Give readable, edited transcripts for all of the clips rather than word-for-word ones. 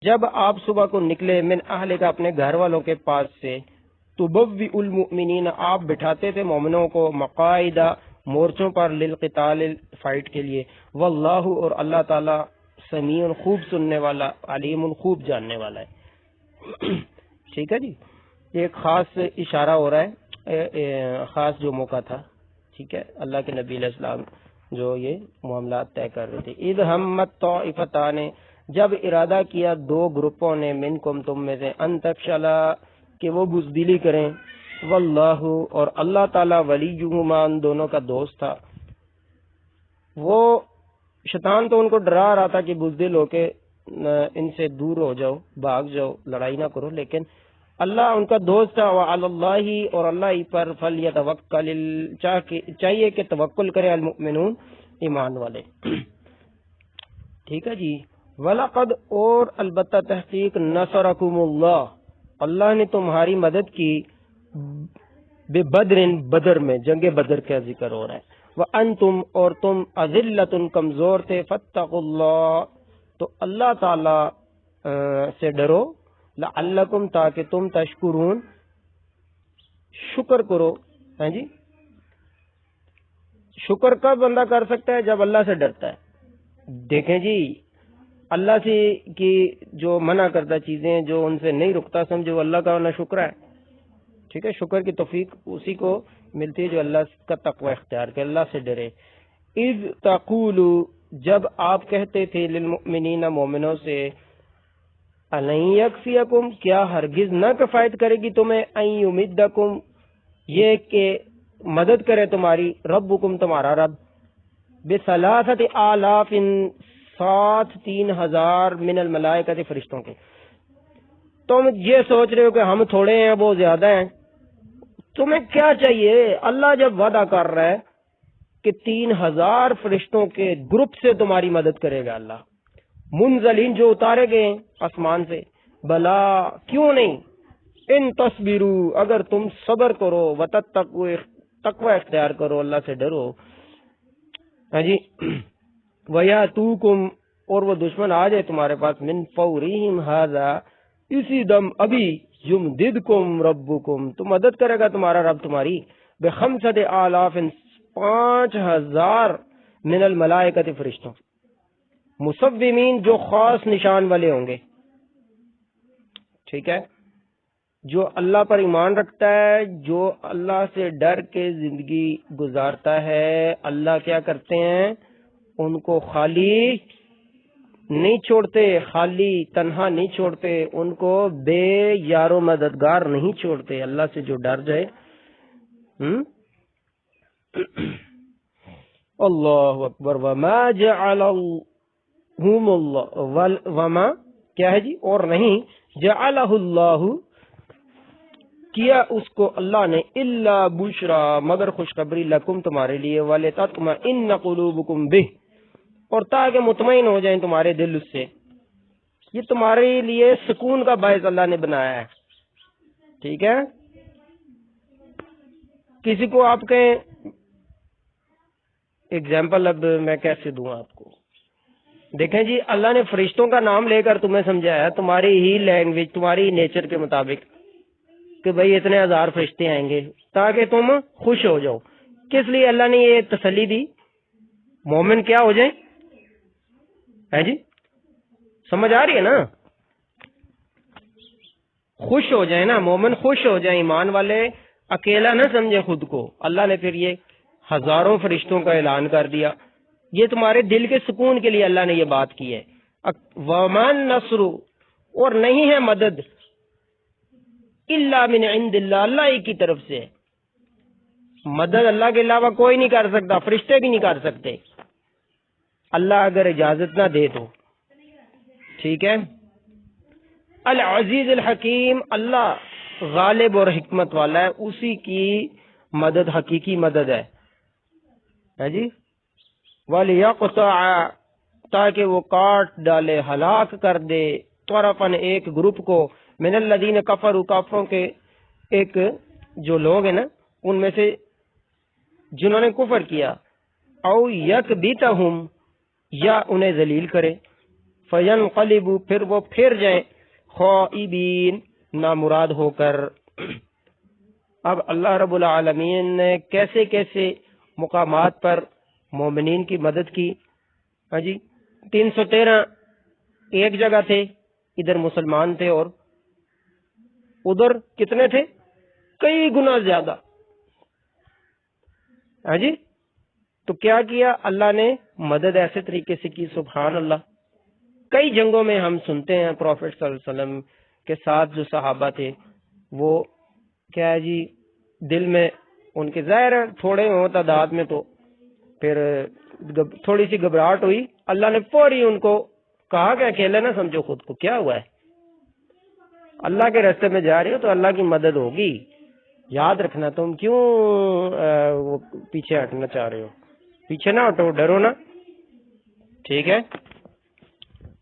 جب آپ صبح کو نکلے من اہل کا اپنے گھر والوں کے پاس سے تبوئ المؤمنین آپ بٹھاتے تھے مومنوں کو مقاعد مورچوں پر للقتال فائٹ کے لیے واللہ اور اللہ تعالی سمیع خوب سننے والا علیم خوب جاننے والا ہے ٹھیک ہے جی یہ ایک خاص اشارہ ہو رہا ہے خاص جو موقع تھا ٹھیک ہے اللہ کے نبی علیہ السلام جو یہ معاملات طے کر رہے تھے اذ ہمت طائفتان جب ارادہ کیا دو گروپوں نے منکم تم میں سے ان تفشلا کہ وہ بزدلی کریں واللہ اور اللہ تعالی ولیہما ان دونوں کا دوست تھا وہ شیطان تو ان کو ڈرا رہا تھا کہ بزدل ہو کے ان سے دور ہو جاؤ بھاگ جاؤ لڑائی نہ کرو لیکن اللہ ان کا دوست تھا وعلی اللہ اور اللہ ہی پر فلیتوکل چاہیے کہ توکل کرے المؤمنون ایمان والے ٹھیک ہے جی وَلَقَدْ اور البتہ تحقیق نصرکم اللہ نے تمہاری مدد کی ببدر بدر میں جنگ بدر کا ذکر ہو رہا ہے وَأَنْتُمْ اور تم اذلۃ کمزور تھے فاتقوا اللہ تو اللہ تعالی سے ڈرو لعلکم تاکہ تم تشکرون شکر کرو ہاں جی شکر کب بندہ کر سکتا ہے جب اللہ سے ڈرتا ہے دیکھیں جی اللہ سے کی جو منع کرتا چیزیں جو ان سے نہیں رکتا سمجھو اللہ کا نہ شکر ہے ٹھیک ہے شکر کی توفیق اسی کو ملتی ہے جو اللہ کا تقوی اختیار کرے اللہ سے ڈرے اذ تقول جب آپ کہتے تھے للمؤمنین مومنوں سے الن یکفیکم کیا ہرگز نہ کفایت کرے گی تمہیں ان یمدکم یہ کہ مدد کرے تمہاری ربکم تمہارا رب بثلاثۃ آلاف 3,000 من الملائکۃ فرشتوں کے تم یہ سوچ رہے ہو کہ ہم تھوڑے ہیں وہ زیادہ ہیں تمہیں کیا چاہیے اللہ جب وعدہ کر رہا ہے کہ 3,000 فرشتوں کے گروپ سے تمہاری مدد کرے گا اللہ منزلین جو اتارے گئے آسمان سے بلا کیوں نہیں ان تصبروا اگر تم صبر کرو وتتقوا تقوی اختیار کرو اللہ سے ڈرو ہاں جی وَيَأْتُوكُمْ اور وہ دشمن آ جائے تمہارے پاس من فورہم ھذا اسی دم ابھی یمددکم ربکم تو مدد کرے گا تمہارا رب تمہاری بخمسۃ آلاف 5,000 من الملائکۃ فرشتوں مصومین جو خاص نشان والے ہوں گے ٹھیک ہے جو اللہ پر ایمان رکھتا ہے جو اللہ سے ڈر کے زندگی گزارتا ہے اللہ کیا کرتے ہیں ان کو خالی نہیں چھوڑتے خالی تنہا نہیں چھوڑتے ان کو بے یار و مددگار نہیں چھوڑتے اللہ سے جو ڈر جائے اللہ اکبر وما جعلہم اللہ وما کیا ہے جی اور نہیں جعلہ اللہ کیا اس کو اللہ نے الا بشرا مگر خوشخبری لکم تمہارے لیے ولتطمئن قلوبکم بہ اور تاکہ مطمئن ہو جائیں تمہارے دل اس سے یہ تمہارے لیے سکون کا باعث اللہ نے بنایا ہے ٹھیک ہے کسی کو آپ کہیں اگزامپل اب میں کیسے دوں آپ کو دیکھیں جی اللہ نے فرشتوں کا نام لے کر تمہیں سمجھایا تمہاری ہی لینگویج تمہاری ہی نیچر کے مطابق کہ بھئی اتنے 1,000 فرشتے آئیں گے تاکہ تم خوش ہو جاؤ کس لیے اللہ نے یہ تسلی دی مومن کیا ہو جائیں ہے جی سمجھ آ رہی ہے نا خوش ہو جائیں نا مومن خوش ہو جائیں ایمان والے اکیلا نہ سمجھے خود کو اللہ نے پھر یہ ہزاروں فرشتوں کا اعلان کر دیا یہ تمہارے دل کے سکون کے لیے اللہ نے یہ بات کی ہے وَمَن نَصْرُ اور نہیں ہے مدد الا من عند اللہ اللہ ہی کی طرف سے مدد اللہ کے علاوہ کوئی نہیں کر سکتا فرشتے بھی نہیں کر سکتے اللہ اگر اجازت نہ دے تو ٹھیک ہے العزیز الحکیم اللہ غالب اور حکمت والا ہے اسی کی مدد حقیقی مدد ہے جی وَلِيَقْطَعَ تاکہ وہ کاٹ ڈالے ہلاک کر دے طرفاً ایک گروپ کو من الذین کفروا کافروں کے ایک جو لوگ ہیں نا ان میں سے جنہوں نے کفر کیا او یکبتہم یا انہیں ذلیل کرے فینقلبوا پھر وہ پھر جائیں خائبین نامراد ہو کر۔ اب اللہ رب العالمین نے کیسے کیسے مقامات پر مومنین کی مدد کی۔ ہاں جی 313 ایک جگہ تھے، ادھر مسلمان تھے، اور ادھر کتنے تھے؟ کئی گنا زیادہ۔ ہاں جی تو کیا کیا اللہ نے؟ مدد ایسے طریقے سے کی، سبحان اللہ۔ کئی جنگوں میں ہم سنتے ہیں پروفیٹ صلی اللہ علیہ وسلم کے ساتھ جو صحابہ تھے وہ کیا ہے جی دل میں ان کے ظاہر تھوڑے ہوں تعداد میں، تو پھر تھوڑی سی گھبراہٹ ہوئی، اللہ نے فوری ان کو کہا کہ اکیلے نہ سمجھو خود کو، کیا ہوا ہے؟ اللہ کے راستے میں جا رہی ہو تو اللہ کی مدد ہوگی، یاد رکھنا۔ تم کیوں وہ پیچھے ہٹنا چاہ رہے ہو؟ پیچھے نہ ہٹو، ڈرو نا، ٹھیک ہے؟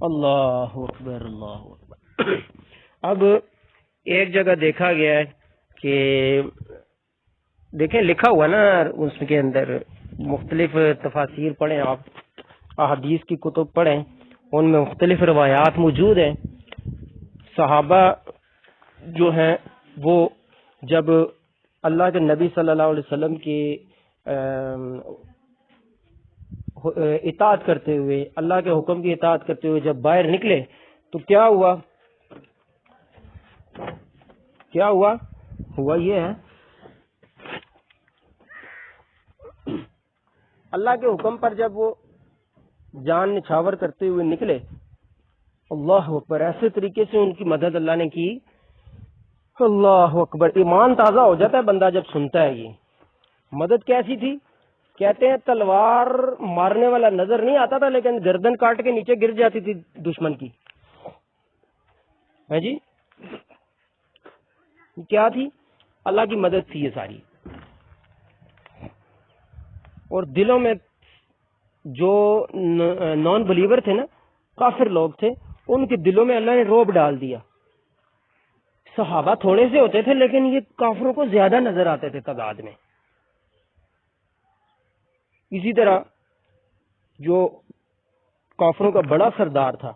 اللہ اکبر اللہ اکبر۔ اب ایک جگہ دیکھا گیا ہے کہ دیکھیں لکھا ہوا نا اس کے اندر، مختلف تفاسیر پڑھیں آپ، احادیث کی کتب پڑھیں، ان میں مختلف روایات موجود ہیں۔ صحابہ جو ہیں وہ جب اللہ کے نبی صلی اللہ علیہ وسلم کی اطاعت کرتے ہوئے، اللہ کے حکم کی اطاعت کرتے ہوئے جب باہر نکلے تو کیا ہوا؟ کیا ہوا؟ ہوا یہ ہے اللہ کے حکم پر جب وہ جان نچھاور کرتے ہوئے نکلے، اللہ اکبر، ایسے طریقے سے ان کی مدد اللہ نے کی، اللہ اکبر۔ ایمان تازہ ہو جاتا ہے بندہ جب سنتا ہے یہ مدد کیسی تھی۔ کہتے ہیں تلوار مارنے والا نظر نہیں آتا تھا، لیکن گردن کاٹ کے نیچے گر جاتی تھی دشمن کی۔ ہے جی کیا تھی؟ اللہ کی مدد تھی یہ ساری۔ اور دلوں میں جو نان بلیور تھے نا، کافر لوگ تھے، ان کے دلوں میں اللہ نے روب ڈال دیا۔ صحابہ تھوڑے سے ہوتے تھے لیکن یہ کافروں کو زیادہ نظر آتے تھے تعداد میں۔ اسی طرح جو کافروں کا بڑا سردار تھا،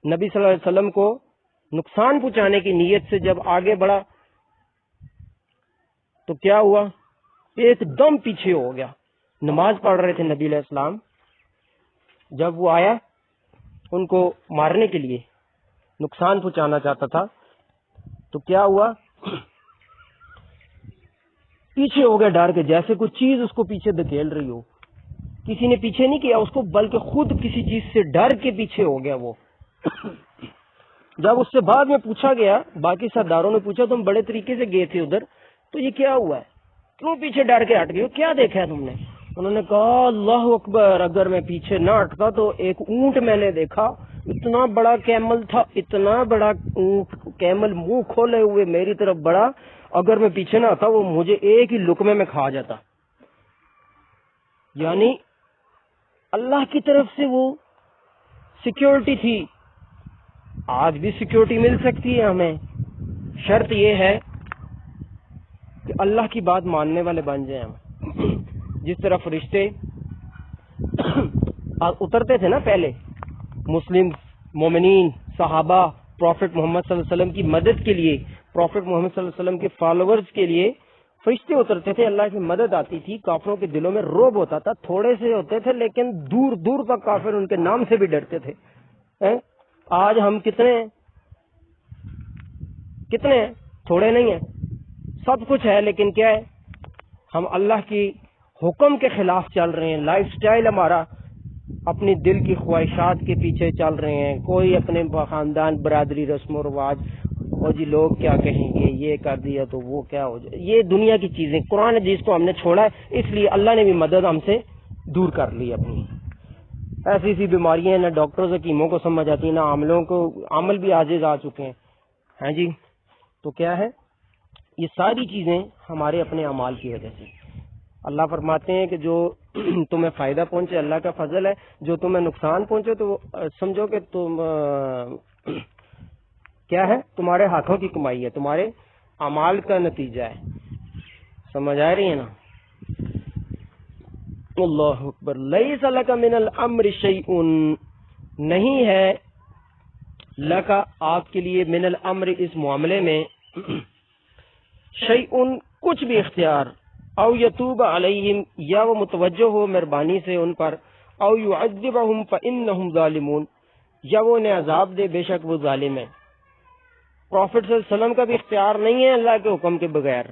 نبی صلی اللہ علیہ وسلم کو نقصان پہنچانے کی نیت سے جب آگے بڑھا تو کیا ہوا؟ ایک دم پیچھے ہو گیا۔ نماز پڑھ رہے تھے نبی علیہ السلام، جب وہ آیا ان کو مارنے کے لیے، نقصان پہنچانا چاہتا تھا، تو کیا ہوا؟ پیچھے ہو گیا ڈر کے، جیسے کوئی چیز اس کو پیچھے دھکیل رہی ہو۔ کسی نے پیچھے نہیں کیا اس کو، بلکہ خود کسی چیز سے ڈر کے پیچھے ہو گیا وہ۔ جب اس سے بعد میں پوچھا گیا، باقی سرداروں نے پوچھا تم بڑے طریقے سے گئے تھے ادھر، تو یہ کیا ہوا ہے؟ کیوں پیچھے ڈر کے ہٹ گئے ہو؟ کیا دیکھا ہے تم نے؟ انہوں نے کہا اللہ اکبر، اگر میں پیچھے نہ ہٹتا تو ایک اونٹ میں نے دیکھا، اتنا بڑا کیمل تھا، اتنا بڑا اونٹ، کیمل منہ کھولے ہوئے میری طرف بڑا، اگر میں پیچھے نہ آتا وہ مجھے ایک ہی لقمے میں کھا جاتا۔ یعنی اللہ کی طرف سے وہ سیکیورٹی تھی۔ آج بھی سیکیورٹی مل سکتی ہے ہمیں، شرط یہ ہے کہ اللہ کی بات ماننے والے بن جائیں ہم۔ جس طرح فرشتے اترتے تھے نا پہلے، مسلم مومنین صحابہ پروفٹ محمد صلی اللہ علیہ وسلم کی مدد کے لیے، پروفٹ محمد صلی اللہ علیہ وسلم کے فالوورز کے لیے فرشتے اترتے تھے، اللہ کی مدد آتی تھی، کافروں کے دلوں میں رعب ہوتا تھا، تھوڑے سے ہوتے تھے لیکن دور دور تک کافر ان کے نام سے بھی ڈرتے تھے۔ آج ہم کتنے ہیں؟ تھوڑے نہیں ہیں، سب کچھ ہے، لیکن کیا ہے؟ ہم اللہ کی حکم کے خلاف چل رہے ہیں، لائف سٹائل ہمارا اپنی دل کی خواہشات کے پیچھے چل رہے ہیں، کوئی اپنے خاندان برادری رسم و رواج، اور جی لوگ کیا کہیں گے، یہ کر دیا تو وہ کیا ہو جائے، یہ دنیا کی چیزیں، قرآن حدیث کو ہم نے چھوڑا ہے، اس لیے اللہ نے بھی مدد ہم سے دور کر لی اپنی۔ ایسی ایسی بیماریاں نہ ڈاکٹرز حکیموں کو سمجھ آتی، نہ عاملوں کو، عامل بھی عاجز آ چکے ہیں۔ ہاں جی تو کیا ہے؟ یہ ساری چیزیں ہمارے اپنے اعمال کی وجہ سے۔ اللہ فرماتے ہیں کہ جو تمہیں فائدہ پہنچے اللہ کا فضل ہے، جو تمہیں نقصان پہنچے تو سمجھو کہ تم کیا ہے؟ تمہارے ہاتھوں کی کمائی ہے، تمہارے اعمال کا نتیجہ ہے۔ سمجھ آ رہی ہے نا؟ اللہ اکبر۔ لیس لک من الامر شیء، نہیں ہے لکا آپ کے لیے من الامر اس معاملے میں شیئن کچھ بھی اختیار، او یتوب علیہم یا وہ متوجہ ہو مہربانی سے ان پر، او یعذبہم فانہم ظالمون یا وہ انہیں عذاب دے بے شک وہ ظالم ہے۔ پروفٹ صلی اللہ علیہ وسلم کا بھی اختیار نہیں ہے اللہ کے حکم کے بغیر۔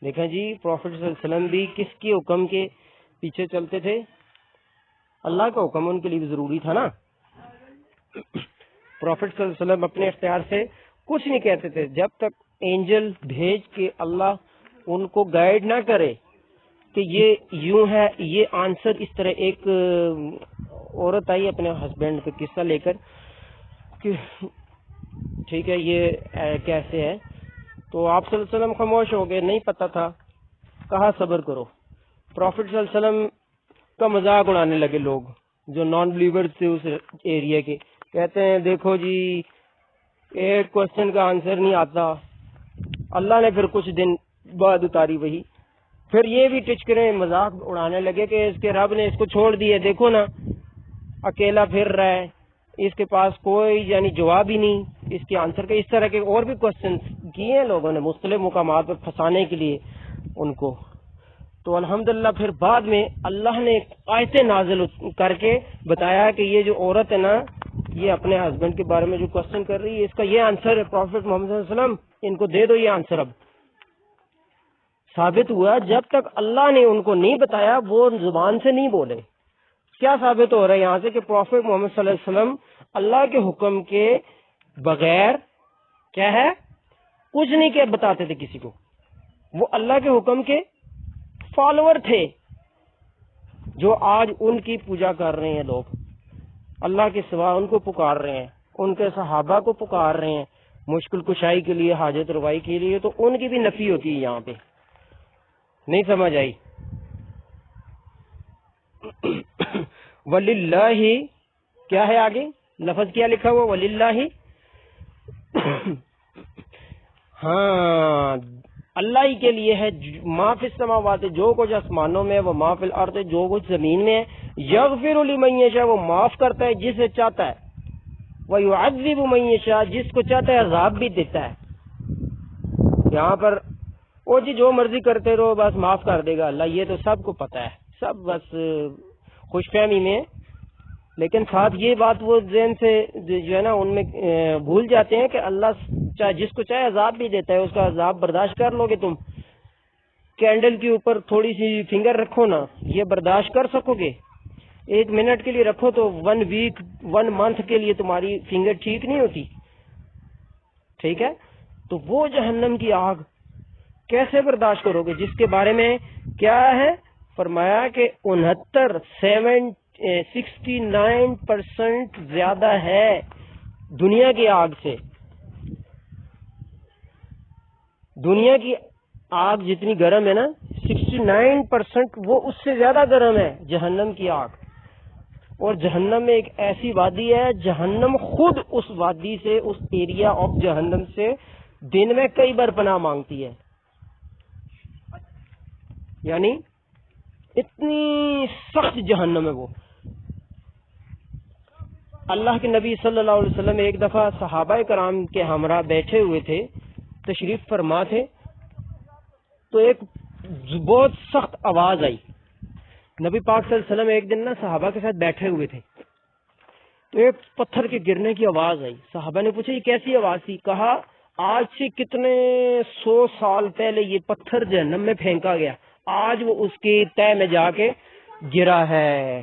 دیکھیں جی پروفٹ صلی اللہ علیہ وسلم بھی کس کے حکم کے پیچھے چلتے تھے؟ اللہ کا حکم ان کے لیے بھی ضروری تھا نا۔ پروفٹ صلی اللہ علیہ وسلم اپنے اختیار سے کچھ نہیں کہتے تھے جب تک اینجل بھیج کے اللہ ان کو گائیڈ نہ کرے کہ یہ یوں ہے، یہ آنسر اس طرح۔ ایک عورت آئی اپنے ہسبینڈ کا قصہ لے کر کہ ٹھیک ہے یہ کیسے ہے، تو آپ صلی اللہ علیہ وسلم خاموش ہو گئے، نہیں پتا تھا، کہا صبر کرو۔ پروفٹ صلی اللہ علیہ وسلم کا مذاق اڑانے لگے لوگ جو نان بلیور تھے اس ایریا کے، کہتے ہیں دیکھو جی ایک کوشچن کا آنسر نہیں آتا۔ اللہ نے پھر کچھ دن بعد اتاری وہی، پھر یہ بھی ٹچکرے مذاق اڑانے لگے کہ اس کے رب نے اس کو چھوڑ دیا، دیکھو نا اکیلا پھر رہا ہے، اس کے پاس کوئی یعنی جواب ہی نہیں اس کے آنسر کے۔ اس طرح کے اور بھی کوشچن کیے ہیں لوگوں نے مختلف مقامات پر پھنسانے کے لیے ان کو۔ تو الحمدللہ پھر بعد میں اللہ نے آیتیں نازل کر کے بتایا کہ یہ جو عورت ہے نا یہ اپنے ہسبینڈ کے بارے میں جو کوشچن کر رہی ہے اس کا یہ آنسر ہے، پروفٹ محمد صلی اللہ علیہ وسلم ان کو دے دو یہ آنسر۔ اب ثابت ہوا جب تک اللہ نے ان کو نہیں بتایا وہ زبان سے نہیں بولے۔ کیا ثابت ہو رہا ہے یہاں سے کہ پروفٹ محمد صلی اللہ علیہ وسلم اللہ کے حکم کے بغیر کیا ہے کچھ نہیں کہ بتاتے تھے کسی کو، وہ اللہ کے حکم کے فالوور تھے۔ جو آج ان کی پوجا کر رہے ہیں لوگ، اللہ کے سوا ان کو پکار رہے ہیں، ان کے صحابہ کو پکار رہے ہیں مشکل کشائی کے لیے، حاجت روائی کے لیے، تو ان کی بھی نفی ہوتی ہے یہاں پہ۔ نہیں سمجھ آئی؟ وللہ کیا ہے آگے لفظ کیا لکھا ہوا؟ وللہ ہاں اللہ ہی کے لیے ہے ما فی السماوات جو کچھ آسمانوں میں، وہ ما فی الارض جو کچھ زمین میں ہے، یغفر لمن یشاء وہ معاف کرتا ہے جسے چاہتا ہے، ویعذب من یشاء جس کو چاہتا ہے عذاب بھی دیتا ہے۔ یہاں پر وہ جی جو مرضی کرتے رہو بس معاف کر دے گا اللہ، یہ تو سب کو پتا ہے، سب بس خوش فہمی میں، لیکن ساتھ یہ بات وہ ذہن سے جو ہے نا ان میں بھول جاتے ہیں کہ اللہ چاہے جس کو چاہے عذاب بھی دیتا ہے، اس کا عذاب برداشت کر لو گے تم؟ کینڈل کے اوپر تھوڑی سی فنگر رکھو نا، یہ برداشت کر سکو گے؟ 1 منٹ کے لیے رکھو تو 1 ویک 1 منتھ کے لیے تمہاری فنگر ٹھیک نہیں ہوتی، ٹھیک ہے؟ تو وہ جہنم کی آگ کیسے برداشت کرو گے جس کے بارے میں کیا ہے فرمایا کہ 69% زیادہ ہے دنیا کی آگ سے۔ دنیا کی آگ جتنی گرم ہے نا 69% وہ اس سے زیادہ گرم ہے جہنم کی آگ۔ اور جہنم میں ایک ایسی وادی ہے، جہنم خود اس وادی سے، اس ایریا آف جہنم سے دن میں کئی بار پناہ مانگتی ہے، یعنی اتنی سخت جہنم ہے وہ۔ اللہ کے نبی صلی اللہ علیہ وسلم ایک دفعہ صحابہ کرام کے ہمراہ بیٹھے ہوئے تھے، تشریف فرما تھے، تو ایک بہت سخت آواز آئی۔ نبی پاک صلی اللہ علیہ وسلم ایک دن نا صحابہ کے ساتھ بیٹھے ہوئے تھے، تو ایک پتھر کے گرنے کی آواز آئی۔ صحابہ نے پوچھا یہ کیسی آواز تھی؟ کہا آج سے کتنے 100 سال پہلے یہ پتھر جہنم میں پھینکا گیا، آج وہ اس کی تہ میں جا کے گرا ہے۔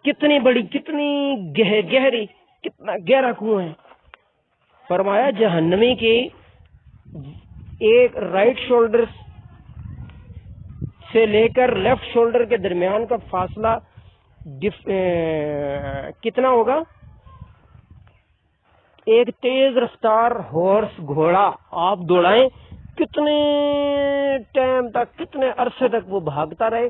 کتنی بڑی، کتنی گہری، کتنا گہرا کنواں ہے۔ فرمایا جہنمی کی ایک رائٹ شولڈر سے لے کر لیفٹ شولڈر کے درمیان کا فاصلہ کتنا ہوگا؟ ایک تیز رفتار ہارس گھوڑا آپ دوڑائیں، کتنے ٹائم تک، کتنے عرصے تک وہ بھاگتا رہے،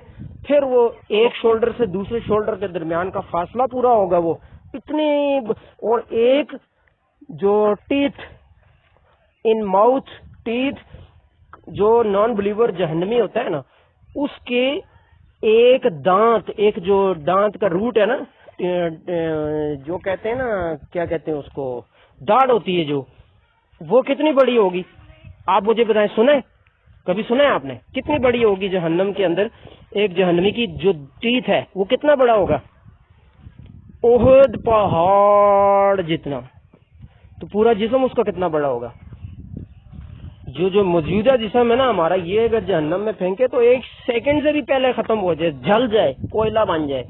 پھر وہ ایک شولڈر سے دوسرے شولڈر کے درمیان کا فاصلہ پورا ہوگا وہ اتنی۔ اور ایک جو ٹیتھ ان ماؤتھ ٹیتھ جو نان بلیور جہنمی ہوتا ہے نا، اس کے ایک دانت، ایک جو دانت کا روٹ ہے نا جو کہتے ہیں نا، کیا کہتے ہیں اس کو، داڑھ ہوتی ہے جو، وہ کتنی بڑی ہوگی آپ مجھے بتائیں؟ سنیں کبھی سنا ہے آپ نے؟ کتنی بڑی ہوگی جہنم کے اندر ایک جہنمی کی جو ٹیتھ ہے وہ کتنا بڑا ہوگا؟ احد پہاڑ جتنا. تو پورا جسم اس کا کتنا بڑا ہوگا؟ جو موجودہ جسم ہے نا ہمارا، یہ اگر جہنم میں پھینکے تو 1 سیکنڈ سے بھی پہلے ختم ہو جائے، جل جائے، کوئلہ بن جائے.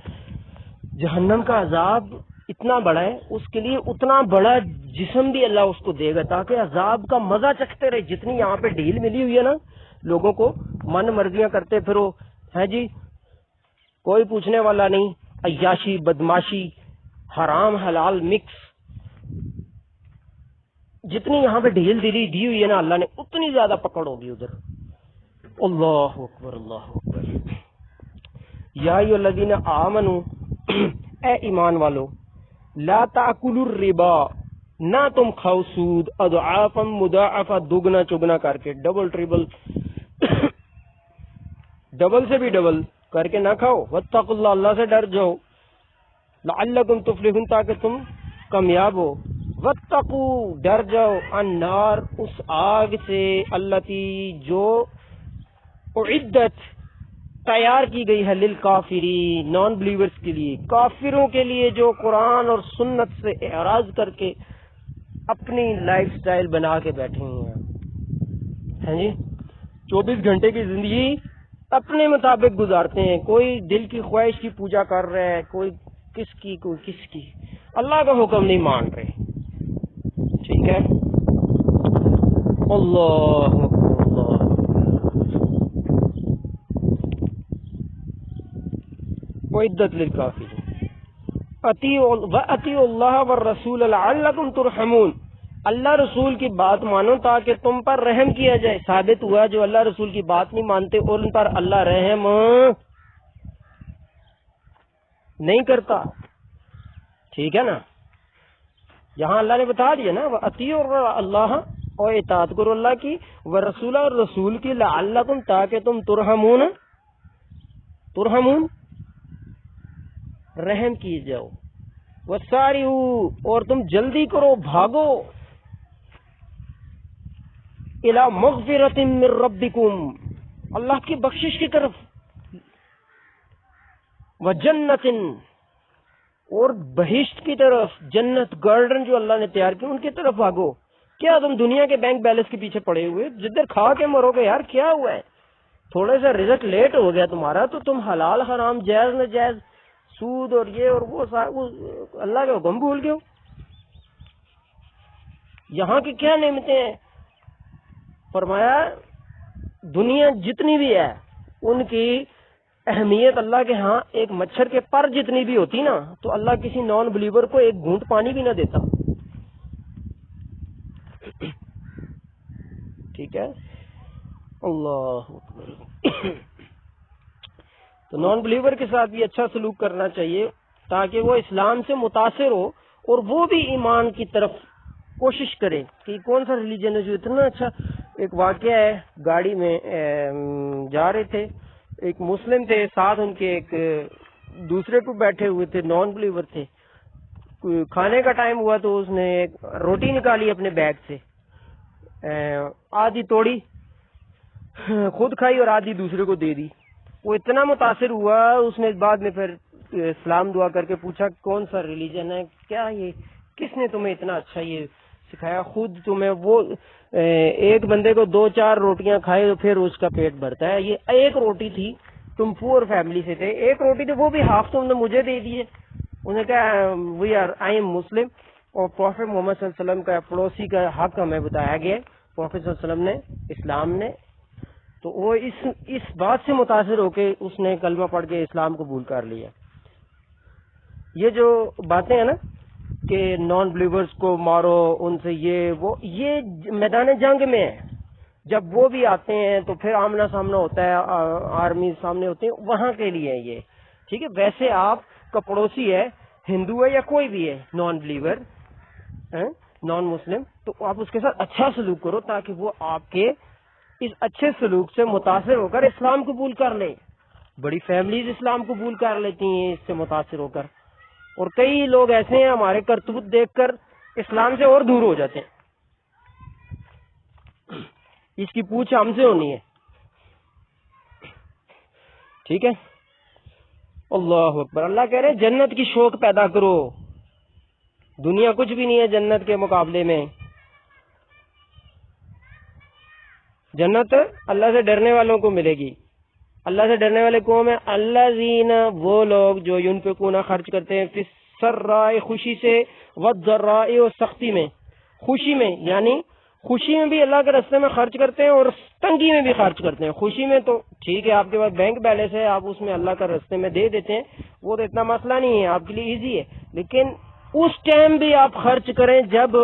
جہنم کا عذاب اتنا بڑا ہے، اس کے لیے اتنا بڑا جسم بھی اللہ اس کو دے گا تاکہ عذاب کا مزہ چکھتے رہے. جتنی یہاں پہ ڈھیل ملی ہوئی ہے نا لوگوں کو، من مرضیاں کرتے پھرو ہے جی، کوئی پوچھنے والا نہیں، عیاشی بدماشی حرام حلال مکس، جتنی یہاں پہ ڈھیل دلی دی ہوئی ہے نا اللہ نے، اتنی زیادہ پکڑ ہوگی ادھر. اللہ اکبر اللہ اکبر. یا ایھا الذین آمنو، اے ایمان والو، لا تاکلوا الربا، نہ تم کھاؤ سود، اضعافا مضاعفا، دگنا چگنا کر کے، ڈبل ٹریبل، ڈبل سے بھی ڈبل کر کے نہ کھاؤ. واتقوا اللہ، اللہ سے ڈر جاؤ، لعلکم تفلحون، تاکہ تم کامیاب ہو. واتقوا، ڈر جاؤ، النار، اس آگ سے، التی، جو اعدت، تیار کی گئی ہے، للکافرین، نان بلیورز کے لیے، کافروں کے لیے جو قرآن اور سنت سے اعراض کر کے اپنی لائف سٹائل بنا کے بیٹھے ہوئے ہیں جی. 24 گھنٹے کی زندگی اپنے مطابق گزارتے ہیں، کوئی دل کی خواہش کی پوجا کر رہا ہے، کوئی کس کی، کوئی کس کی، اللہ کا حکم نہیں مان رہے. ٹھیک ہے. اللہ اکبر اللہ. وعدت للکافرین. اطیعوا اللہ والرسول لعلکم ترحمون، اللہ رسول کی بات مانو تاکہ تم پر رحم کیا جائے. ثابت ہوا جو اللہ رسول کی بات نہیں مانتے اور ان پر اللہ رحم نہیں کرتا. ٹھیک ہے نا. یہاں اللہ نے بتا دیا نا، اطیعوا اللہ، اور اطاعت کرو اللہ کی، ورسول، اور رسول کی، لعلکم، تاکہ تم ترحمون، ترحمون، رحم کیے جاؤ. وسارعوا، اور تم جلدی کرو، بھاگو، الی مغفرۃ من ربکم، اللہ کی بخشش کی طرف، وجنت، اور بہشت کی طرف، جنت، گارڈن جو اللہ نے تیار کی ان کی طرف بھاگو. کیا تم دنیا کے بینک بیلنس کے پیچھے پڑے ہوئے، جدھر کھا کے مرو گے یار؟ کیا ہوا ہے؟ تھوڑا سا رزق لیٹ ہو گیا تمہارا تو تم حلال حرام، جائز ناجائز، سود اور یہ اور وہ اللہ کے حکم بھول گئے ہو. یہاں کی کیا نعمتیں ہیں؟ فرمایا دنیا جتنی بھی ہے ان کی اہمیت اللہ کے ہاں ایک مچھر کے پر جتنی بھی ہوتی نا تو اللہ کسی نان بلیور کو ایک گھونٹ پانی بھی نہ دیتا. ٹھیک ہے. اللہ اکبر. تو نان بلیور کے ساتھ بھی اچھا سلوک کرنا چاہیے تاکہ وہ اسلام سے متاثر ہو اور وہ بھی ایمان کی طرف کوشش کرے کہ کون سا ریلیجن ہے جو اتنا اچھا. ایک واقعہ ہے، گاڑی میں جا رہے تھے، ایک مسلم تھے، ساتھ ان کے ایک دوسرے کو بیٹھے ہوئے تھے، نان بلیور تھے. کھانے کا ٹائم ہوا تو اس نے ایک روٹی نکالی اپنے بیگ سے، آدھی توڑی، خود کھائی اور آدھی دوسرے کو دے دی. وہ اتنا متاثر ہوا، اس نے بعد میں پھر سلام دعا کر کے پوچھا کون سا ریلیجن ہے، کیا یہ کس نے تمہیں اتنا اچھا یہ سکھایا؟ خود تمہیں وہ ایک بندے کو 2-4 روٹیاں کھائے تو پھر اس کا پیٹ بھرتا ہے، یہ ایک روٹی تھی، تم پور فیملی سے تھے، ایک روٹی تھی وہ بھی ہاف تم نے مجھے دے دی ہے. انہوں نے کہا وی آر آئی ایم مسلم، اور پروفیٹ محمد صلی اللہ علیہ وسلم کا پڑوسی کا حق ہمیں بتایا گیا، پروفیٹ صلی اللہ علیہ وسلم نے، اسلام نے. تو وہ اس بات سے متاثر ہو کے اس نے کلمہ پڑھ کے اسلام قبول کر لیا. یہ جو باتیں ہیں نا کہ نان بلیورز کو مارو، ان سے یہ میدان جنگ میں ہے. جب وہ بھی آتے ہیں تو پھر آمنا سامنا ہوتا ہے، آرمی سامنے ہوتے ہیں، وہاں کے لیے یہ ٹھیک ہے. ویسے آپ کا پڑوسی ہے، ہندو ہے یا کوئی بھی ہے، نان بلیور، نان مسلم، تو آپ اس کے ساتھ اچھا سلوک کرو تاکہ وہ آپ کے اس اچھے سلوک سے متاثر ہو کر اسلام قبول کر لے. بڑی فیملیز اسلام قبول کر لیتی ہیں اس سے متاثر ہو کر. اور کئی لوگ ایسے ہیں ہمارے کرتوت دیکھ کر اسلام سے اور دور ہو جاتے ہیں. اس کی پوچھ ہم سے ہونی ہے. ٹھیک ہے. اللہ اکبر. اللہ کہہ رہے جنت کی شوق پیدا کرو. دنیا کچھ بھی نہیں ہے جنت کے مقابلے میں. جنت اللہ سے ڈرنے والوں کو ملے گی. اللہ سے ڈرنے والے قوم ہیں الذین، وہ لوگ جو ينفقون خرچ کرتے ہیں، فی السراء خوشی سے، والضراء اور سختی میں. خوشی میں یعنی خوشی میں بھی اللہ کے راستے میں خرچ کرتے ہیں اور تنگی میں بھی خرچ کرتے ہیں. خوشی میں تو ٹھیک ہے آپ کے پاس بینک بیلنس ہے، آپ اس میں اللہ کا راستے میں دے دیتے ہیں، وہ تو اتنا مسئلہ نہیں ہے، آپ کے لیے ایزی ہے. لیکن اس ٹائم بھی آپ خرچ کریں جب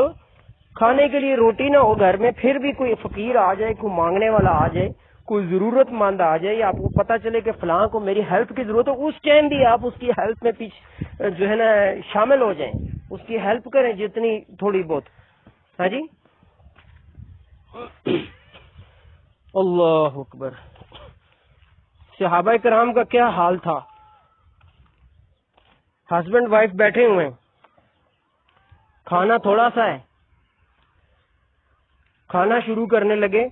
کھانے کے لیے روٹی نہ ہو گھر میں، پھر بھی کوئی فقیر آ جائے، کوئی مانگنے والا آ جائے، کوئی ضرورت مند آ جائے، یا آپ کو پتہ چلے کہ فلاں کو میری ہیلپ کی ضرورت ہے، اس ٹائم بھی آپ اس کی ہیلپ میں پیچھے جو ہے نا شامل ہو جائیں، اس کی ہیلپ کریں جتنی تھوڑی بہت. ہاں جی. اللہ اکبر. صحابہ کرام کا کیا حال تھا. ہسبینڈ وائف بیٹھے ہوئے ہیں، کھانا تھوڑا سا ہے، کھانا شروع کرنے لگے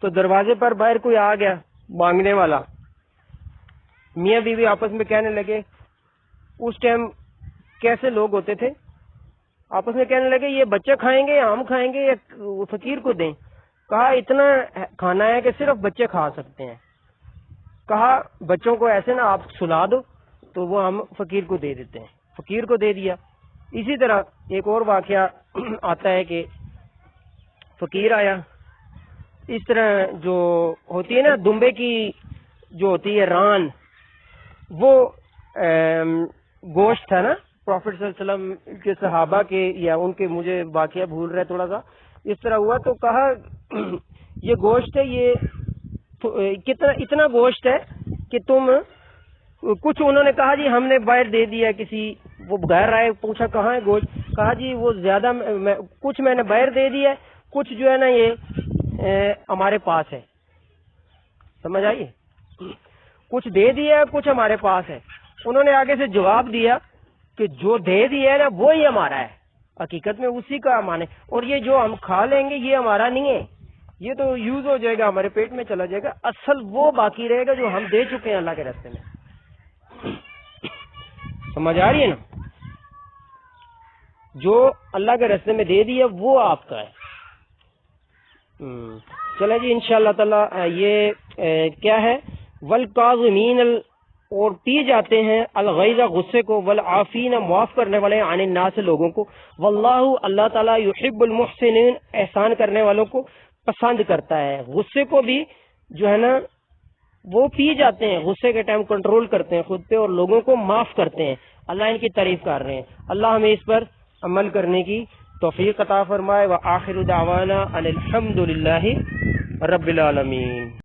تو دروازے پر باہر کوئی آ گیا مانگنے والا. میاں بیوی آپس میں کہنے لگے، اس ٹائم کیسے لوگ ہوتے تھے، آپس میں کہنے لگے یہ بچے کھائیں گے یا ہم کھائیں گے یا فقیر کو دیں. کہا اتنا کھانا ہے کہ صرف بچے کھا سکتے ہیں. کہا بچوں کو ایسے نا آپ سلا دو تو وہ ہم فقیر کو دے دیتے ہیں. فقیر کو دے دیا. اسی طرح ایک اور واقعہ آتا ہے کہ فقیر آیا. اس طرح جو ہوتی ہے نا دمبے کی جو ہوتی ہے ران، وہ گوشت تھا نا پروفٹ صلی اللہ علیہ وسلم کے صحابہ کے، یا ان کے، مجھے واقعہ بھول رہا ہے تھوڑا سا، اس طرح ہوا تو کہا یہ گوشت ہے، یہ کتنا اتنا گوشت ہے کہ تم کچھ، انہوں نے کہا جی ہم نے باہر دے دیا کسی، وہ گھر آئے پوچھا کہاں ہے گوشت، کہا جی وہ زیادہ کچھ میں نے باہر دے دیا، کچھ جو ہے نا یہ ہمارے پاس ہے. سمجھ آئیے، کچھ دے دیا کچھ ہمارے پاس ہے. انہوں نے آگے سے جواب دیا کہ جو دے دیا ہے نا وہی ہمارا ہے، حقیقت میں اسی کا مانے، اور یہ جو ہم کھا لیں گے یہ ہمارا نہیں ہے، یہ تو یوز ہو جائے گا، ہمارے پیٹ میں چلا جائے گا، اصل وہ باقی رہے گا جو ہم دے چکے ہیں اللہ کے راستے میں. سمجھ آ رہی ہے نا، جو اللہ کے راستے میں دے دیا وہ آپ کا ہے. چلے جی انشاءاللہ تعالی یہ کیا ہے، والکاظمین اور پی جاتے ہیں الغیظ غصے کو، والعافین معاف کرنے والے، عن الناس لوگوں کو، واللہ اللہ تعالیٰ یحب المحسنین احسان کرنے والوں کو پسند کرتا ہے. غصے کو بھی جو ہے نا وہ پی جاتے ہیں، غصے کے ٹائم کنٹرول کرتے ہیں خود پہ اور لوگوں کو معاف کرتے ہیں. اللہ ان کی تعریف کر رہے ہیں. اللہ ہمیں اس پر عمل کرنے کی توفیق عطا فرمائے. وآخر دعوانا ان الحمد للہ رب العالمین.